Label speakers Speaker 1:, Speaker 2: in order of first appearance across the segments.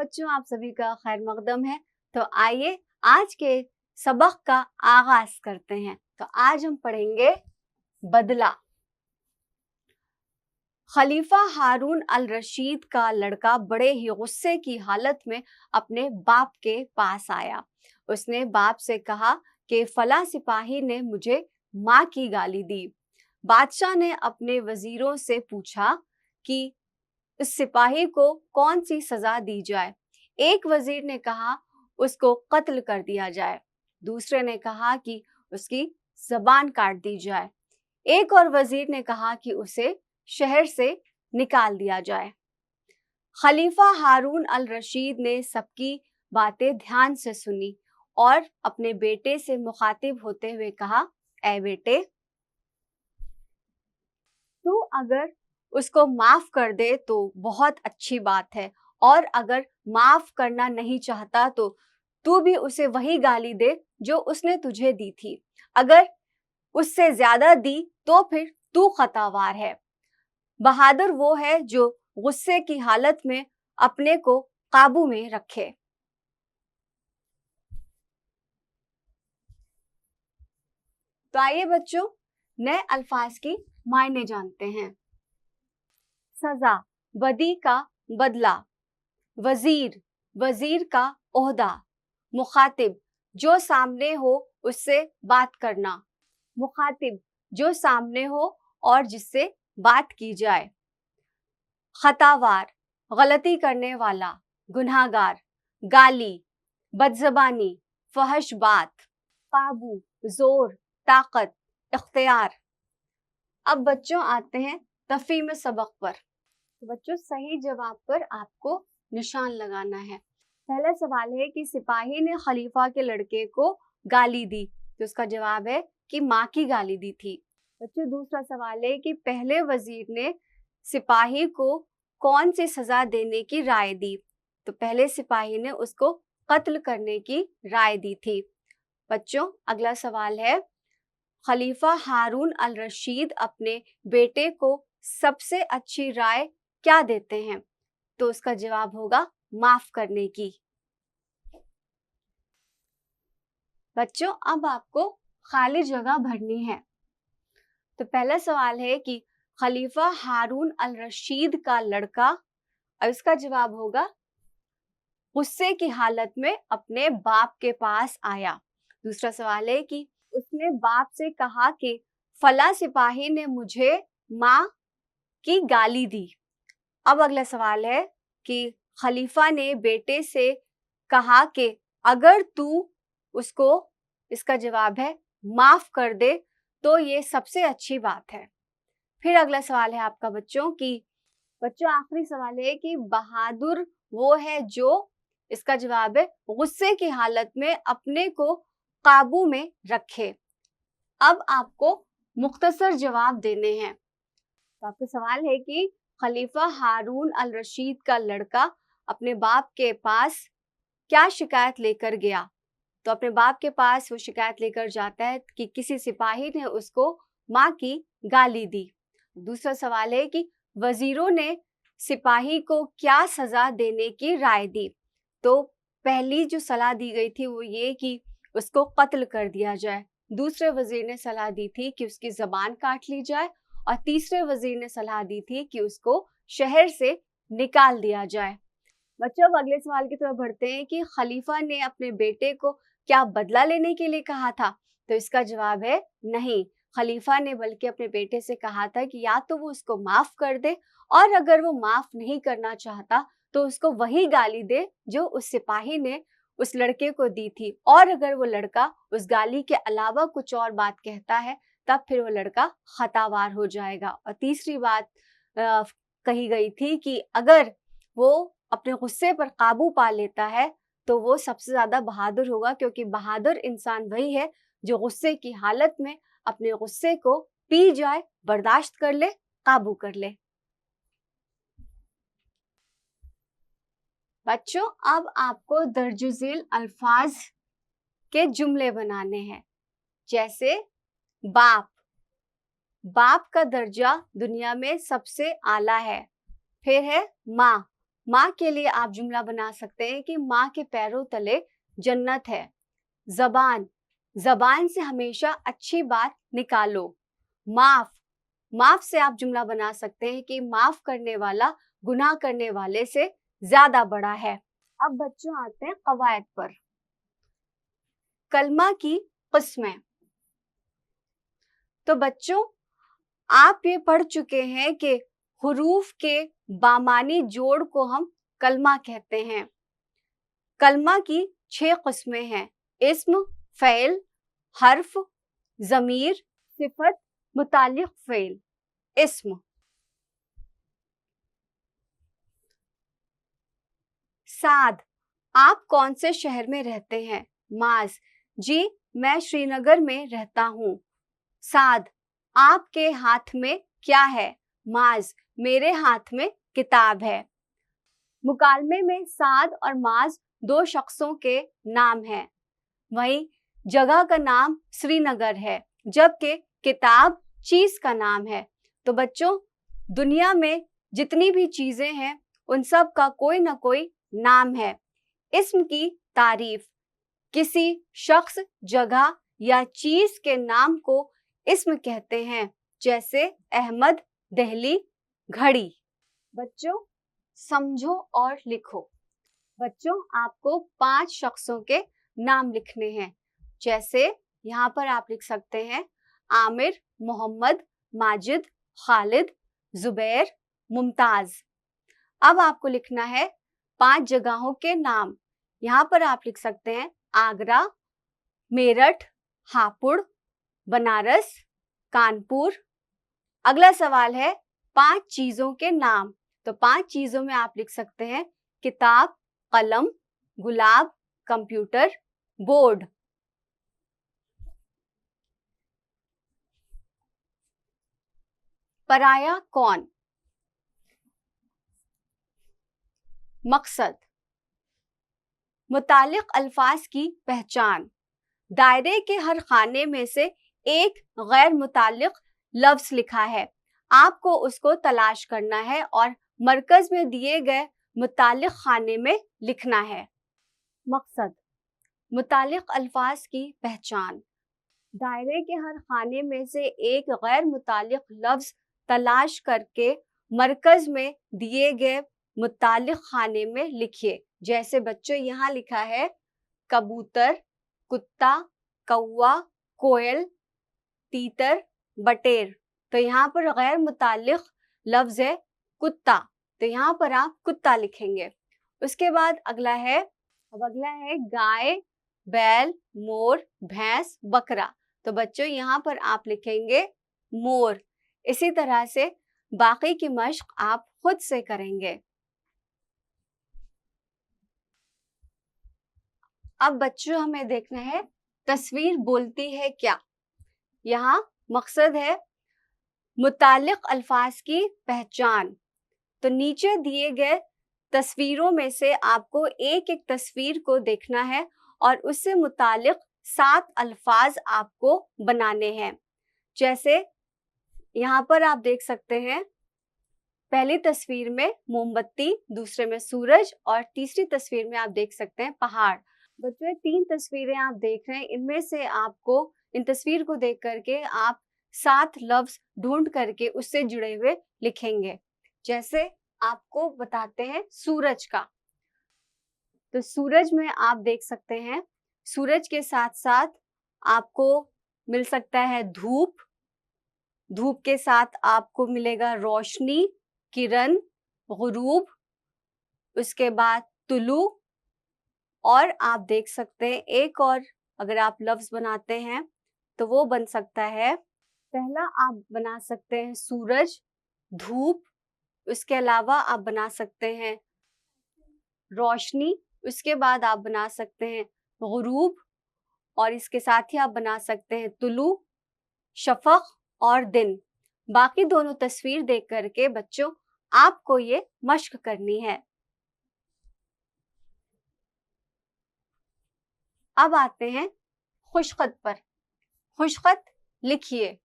Speaker 1: बच्चों, आप सभी का खैर मकदम है। तो आइए आज के सबक का आगाज करते हैं। तो आज हम पढ़ेंगे बदला। खलीफा हारून अल रशीद का लड़का बड़े ही गुस्से की हालत में अपने बाप के पास आया। उसने बाप से कहा कि फला सिपाही ने मुझे माँ की गाली दी। बादशाह ने अपने वजीरों से पूछा कि इस सिपाही को कौन सी सजा दी जाए। एक वजीर ने कहा उसको कत्ल कर दिया जाए। दूसरे ने कहा कि उसकी जबान काट दी जाए। एक और वजीर ने कहा कि उसे शहर से निकाल दिया जाए। खलीफा हारून अल रशीद ने सबकी बातें ध्यान से सुनी और अपने बेटे से मुखातिब होते हुए कहा, ऐ बेटे, तू अगर उसको माफ कर दे तो बहुत अच्छी बात है, और अगर माफ करना नहीं चाहता तो तू भी उसे वही गाली दे जो उसने तुझे दी थी। अगर उससे ज्यादा दी तो फिर तू खतावार है। बहादुर वो है जो गुस्से की हालत में अपने को काबू में रखे। तो आइए बच्चों, नए अल्फाज की मायने जानते हैं। सजा, बदी का बदला। वजीर, वजीर का ओहदा। मुखातिब, जो सामने हो उससे बात करना। मुखातिब, जो सामने हो और जिससे बात की जाए। खतावार, गलती करने वाला, गुनाहगार। गाली, बदजबानी, फहश बात। काबू, जोर, ताकत, इख्तियार। अब बच्चों आते हैं तफहीम सबक पर। तो बच्चों, सही जवाब पर आपको निशान लगाना है। पहला सवाल है कि सिपाही ने खलीफा के लड़के को गाली दी, तो उसका जवाब है कि माँ की गाली दी थी। बच्चों, दूसरा सवाल है कि पहले वजीर ने सिपाही को कौन सी सजा देने की राय दी, तो पहले सिपाही ने उसको कत्ल करने की राय दी थी। बच्चों, अगला सवाल है, खलीफा हारून अल रशीद अपने बेटे को सबसे अच्छी राय क्या देते हैं, तो उसका जवाब होगा माफ करने की। बच्चों, अब आपको खाली जगह भरनी है। तो पहला सवाल है कि खलीफा हारून अल रशीद का लड़का, और इसका जवाब होगा गुस्से की हालत में अपने बाप के पास आया। दूसरा सवाल है कि उसने बाप से कहा कि फला सिपाही ने मुझे माँ की गाली दी। अब अगला सवाल है कि खलीफा ने बेटे से कहा कि अगर तू उसको, इसका जवाब है माफ कर दे तो ये सबसे अच्छी बात है। फिर अगला सवाल है आपका बच्चों आखिरी सवाल है कि बहादुर वो है जो, इसका जवाब है गुस्से की हालत में अपने को काबू में रखे। अब आपको मुख्तसर जवाब देने हैं। तो आपका सवाल है कि खलीफा हारून अल रशीद का लड़का अपने बाप के पास क्या शिकायत लेकर गया। तो अपने बाप के पास वो शिकायत लेकर जाता है कि किसी सिपाही ने उसको माँ की गाली दी। दूसरा सवाल है कि वजीरों ने सिपाही को क्या सजा देने की राय दी। तो पहली जो सलाह दी गई थी वो ये कि उसको कत्ल कर दिया जाए। दूसरे वजीर ने सलाह दी थी कि उसकी जबान काट ली जाए, और तीसरे वजीर ने सलाह दी थी कि उसको शहर से निकाल दिया जाए। बच्चों, अब अगले सवाल की तरफ बढ़ते हैं कि खलीफा ने अपने बेटे को क्या बदला लेने के लिए कहा था। तो इसका जवाब है नहीं। खलीफा ने बल्कि अपने बेटे से कहा था कि या तो वो उसको माफ कर दे, और अगर वो माफ नहीं करना चाहता तो उसको वही गाली दे जो उस सिपाही ने उस लड़के को दी थी, और अगर वो लड़का उस गाली के अलावा कुछ और बात कहता है तब फिर वो लड़का खतावार हो जाएगा। और तीसरी बात कही गई थी कि अगर वो अपने गुस्से पर काबू पा लेता है तो वो सबसे ज्यादा बहादुर होगा, क्योंकि बहादुर इंसान वही है जो गुस्से की हालत में अपने गुस्से को पी जाए, बर्दाश्त कर ले, काबू कर ले। बच्चों, अब आपको दर्जुज़ेल अल्फाज के जुमले बनाने हैं। जैसे बाप, बाप का दर्जा दुनिया में सबसे आला है। फिर है माँ, माँ के लिए आप जुमला बना सकते हैं कि माँ के पैरों तले जन्नत है। ज़बान, ज़बान से हमेशा अच्छी बात निकालो। माफ, माफ से आप जुमला बना सकते हैं कि माफ करने वाला गुनाह करने वाले से ज्यादा बड़ा है। अब बच्चों आते हैं कवायद पर। कलमा की किस्में। तो बच्चों आप ये पढ़ चुके हैं कि हुरूफ के बामानी जोड़ को हम कलमा कहते हैं। कलमा की 6 किस्में हैं, इस्म, फ़ेल, हर्फ, ज़मीर, सिफत, मुतालिक फ़ेल। इस्म, साद, आप कौन से शहर में रहते हैं? माज, जी मैं श्रीनगर में रहता हूँ। साद, आपके हाथ में क्या है? माज, मेरे हाथ में किताब है। मुकालमे में साद और माज 2 शख्सों के नाम हैं। वहीं जगह का नाम श्रीनगर है, जबकि किताब चीज का नाम है। तो बच्चों दुनिया में जितनी भी चीजें हैं उन सब का कोई ना कोई नाम है। इस्म की तारीफ, किसी शख्स, जगह या चीज के नाम को इस्म कहते हैं, जैसे अहमद, दिल्ली, घड़ी। बच्चों समझो और लिखो। बच्चों आपको 5 शख्सों के नाम लिखने हैं, जैसे यहाँ पर आप लिख सकते हैं आमिर, मोहम्मद, माजिद, खालिद, जुबैर, मुमताज। अब आपको लिखना है 5 जगहों के नाम। यहाँ पर आप लिख सकते हैं आगरा, मेरठ, हापुड़, बनारस, कानपुर। अगला सवाल है 5 चीजों के नाम। तो 5 चीजों में आप लिख सकते हैं किताब, कलम, गुलाब, कंप्यूटर, बोर्ड। पराया कौन? मकसद। मुतालिक अल्फाज की पहचान, दायरे के हर खाने में से एक गैर मुतालिक लफ्ज लिखा है, आपको उसको तलाश करना है और मरकज में दिए गए मुतालिक खाने में लिखना है। मकसद, मुतालिक अल्फाज की पहचान, दायरे के हर खाने में से एक गैर मुतालिक लफ्ज तलाश करके मरकज में दिए गए मुतालिक खाने में लिखिए। जैसे बच्चों यहाँ लिखा है कबूतर, कुत्ता, कौवा, कोयल, तीतर, बटेर। तो यहाँ पर गैर मुतालिक लफ्ज है कुत्ता, तो यहाँ पर आप कुत्ता लिखेंगे। उसके बाद अगला है गाय, बैल, मोर, भैंस, बकरा। तो बच्चों यहाँ पर आप लिखेंगे मोर। इसी तरह से बाकी की मश्क आप खुद से करेंगे। अब बच्चों हमें देखना है तस्वीर बोलती है क्या। यहाँ मकसद है मुतालिक अल्फाज की पहचान। तो नीचे दिए गए तस्वीरों में से आपको एक एक तस्वीर को देखना है और उससे मुतालिक 7 अल्फाज आपको बनाने हैं। जैसे यहाँ पर आप देख सकते हैं पहली तस्वीर में मोमबत्ती, दूसरे में सूरज और तीसरी तस्वीर में आप देख सकते हैं पहाड़। बच्चों 3 तस्वीरें आप देख रहे हैं, इनमें से आपको इन तस्वीर को देख करके आप 7 लफ्ज ढूंढ करके उससे जुड़े हुए लिखेंगे। जैसे आपको बताते हैं सूरज का। तो सूरज में आप देख सकते हैं सूरज के साथ साथ आपको मिल सकता है धूप, धूप के साथ आपको मिलेगा रोशनी, किरण, गुरूब, उसके बाद तुलू। और आप देख सकते हैं एक और अगर आप लफ्ज बनाते हैं तो वो बन सकता है, पहला आप बना सकते हैं सूरज, धूप, उसके अलावा आप बना सकते हैं रोशनी, उसके बाद आप बना सकते हैं गुरूब और इसके साथ ही आप बना सकते हैं तुलू, शफक और दिन। बाकी दोनों तस्वीर देख करके बच्चों आपको ये मश्क करनी है। अब आते हैं खुशखत पर। खुशखत लिखिए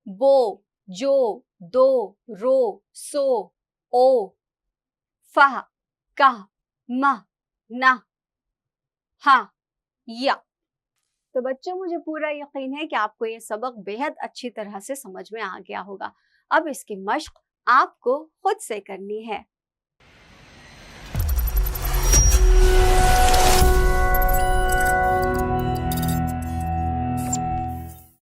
Speaker 1: बो, जो, दो, रो, सो, ओ, फह। का, मा, ना, हा, या। तो बच्चों मुझे पूरा यकीन है कि आपको ये सबक बेहद अच्छी तरह से समझ में आ गया होगा। अब इसकी मश्क आपको खुद से करनी है।